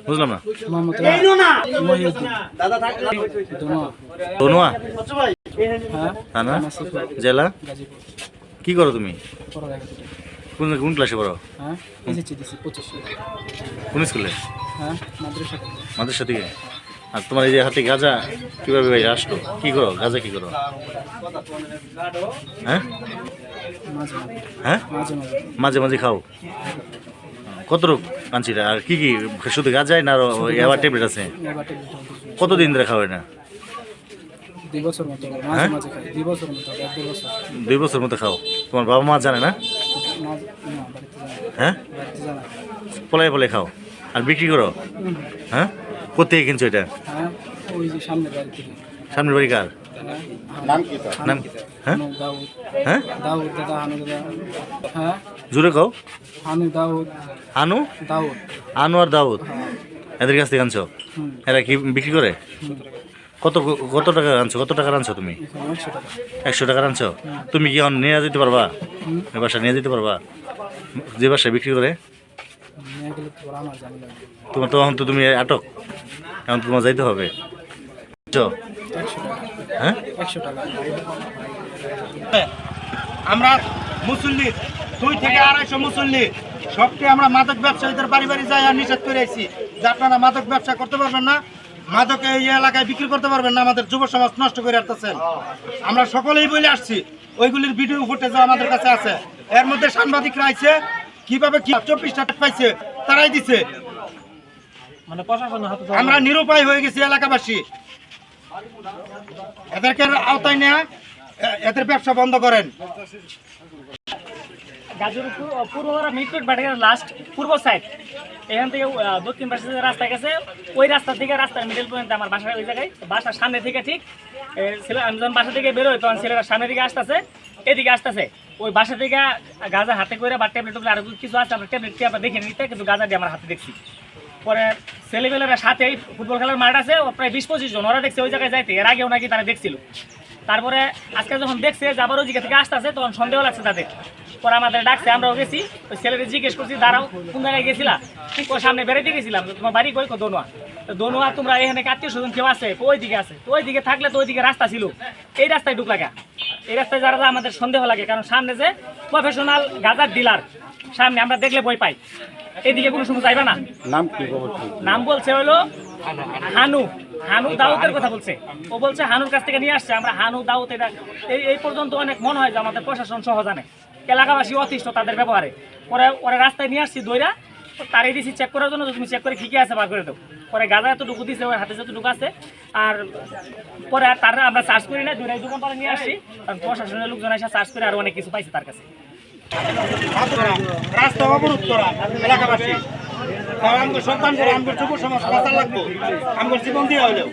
বুঝলাম না। থানা জেলা। কি করো তুমি? কোন কোন ক্লাসে পড়ো? কোন স্কুলে? মাদ্রাসা থেকে। আর তোমার এই যে হাতে গাঁজা কিভাবে ভাই আসলো? কি করো গাঁজা, কি করো? হ্যাঁ হ্যাঁ, মাঝে মাঝে খাও। কত রোগ কাঞ্চিটা? আর কি কি শুধু গাঁজাই না আরো এবার ট্যাবলেট আছে? কতদিন ধরে খাও না? 2 বছর মতো খাও। তোমার বাবা মা জানে না? হ্যাঁ, পলাই পলাই খাও আর বিক্রি করো? হ্যাঁ, কোথেকে কিনছো এটা? সামনের বাড়ি কার? নাম? হ্যাঁ হ্যাঁ, জোরে খাও। আনু আনু আর দাউদ, এদের কাছ থেকে আনছো? এরা কি বিক্রি করে? কত কত টাকা আনছো? কত টাকা আনছো তুমি? 100 টাকা আনছো? তুমি কি নিয়ে যেতে পারবা? বাসা নিয়ে যেতে পারবা? যে বাসায় বিক্রি করে তোমার তো এখন তো তুমি আটক, এখন তোমার যাইতে হবে। হ্যাঁ, আমরা মুসল্লি 2 থেকে 250 মুসল্লি সবটি আমরা মাদক ব্যবসায়ীদের বাড়ি বাড়ি যাই আর নিষেধ করে আছি যে আপনারা মাদক ব্যবসা করতে পারবেন না, মাদক এই এলাকায় বিক্রি করতে পারবেন না, আমাদের যুব সমাজ নষ্ট করে আসতেছেন। আমরা সকলেই বলে আসছি, ওইগুলির ভিডিও ফুটেজও আমাদের কাছে আছে। এর মধ্যে সাংবাদিকরা আইছে, কিভাবে কি 24টা পাইছে তারাই দিছে। মানে আমরা নিরুপায় হয়ে গেছি এলাকাবাসী। এদেরকে আওতায় নেয়া, এদের ব্যবসা বন্ধ করেন। গাজীপুর পূর্ব মিটফুট বাটিকার লাস্ট পূর্ব সাইড, এখান থেকে দক্ষিণ পাশে রাস্তা গেছে, ওই রাস্তা থেকে রাস্তার মিডল পর্যন্ত আমার বাসা ওই জায়গায়। বাসার সামনে থেকে ঠিক ছেলে, আমি যখন বাসা থেকে বেরোই তখন ছেলেরা সামনের দিকে আসতেছে, এদিকে আসতেছে। ওই বাসা থেকে গাঁজা হাতে করে বা ট্যাবলেট আর কিছু আছে, আমরা ট্যাবলেট আমরা দেখে নিতে, কিন্তু গাঁজা দিয়ে আমার হাতে দেখছি। পরে ছেলেবেলেরা সাথে ফুটবল খেলার মাঠ আছে, প্রায় 20-25 জন, ওরা দেখছে ওই জায়গায় যাইতে। এর আগেও নাকি তারা দেখছিল। তারপরে আজকে যখন দেখছে যে আবার ওই জায়গা থেকে আসতেছে, তখন সন্দেহ লাগছে তাদের। পরে আমাদের ডাকছে, আমরাও গেছি। ওই ছেলেদের জিজ্ঞেস করছি, দাঁড়াও কোন জায়গায় গেছিলা? ঠিক ওর সামনে বেড়াইতে গেছিলাম। তোমার বাড়ি কই? দোনোয়া। তো দোনোয়া তোমরা এখানে আত্মীয় স্বজন কেউ আছে? ওই দিকে আছে। তো ওই দিকে থাকলে তো ওই দিকে রাস্তা ছিল, এই রাস্তায় ঢুক লাগা। এই রাস্তায় যারা আমাদের সন্দেহ লাগে, কারণ সামনে যে প্রফেশনাল গাঁজার ডিলার, সামনে আমরা দেখলে ভয় পাই। এদিকে কোনো সময় যাইবা না। নাম কি? নাম বলছে হলো হানু। হানু দাউদের কথা বলছে। ও বলছে হানুর কাছ থেকে নিয়ে আসছে। আমরা হানু দাউদ এটা এই পর্যন্ত অনেক মনে হয় যে আমাদের প্রশাসন সহ জানে, এলাকাবাসী অতিষ্ঠ তাদের ব্যবহারে। পরে ওরা রাস্তায় নিয়ে আসছি দইরা, তারই দিছি চেক করার জন্য, তুমি চেক করে ঠিকই আছে বার করে দাও। পরে গাঁজা এতটুকু দিছে, ওর হাতে যতটুকু আছে। আর পরে আর তারা আমরা সার্চ করি না, দইরাই দোকান পাড়ে নিয়ে আসছি, কারণ প্রশাসনের লোকজন এসে সার্চ করে আর অনেক কিছু পাইছে তার কাছে। রাস্তা অবরোধ করা এলাকাবাসী, আমার সন্তান করে আমার যুব সমাজ বাঁচা লাগবো, আমার জীবন দিয়ে হলেও।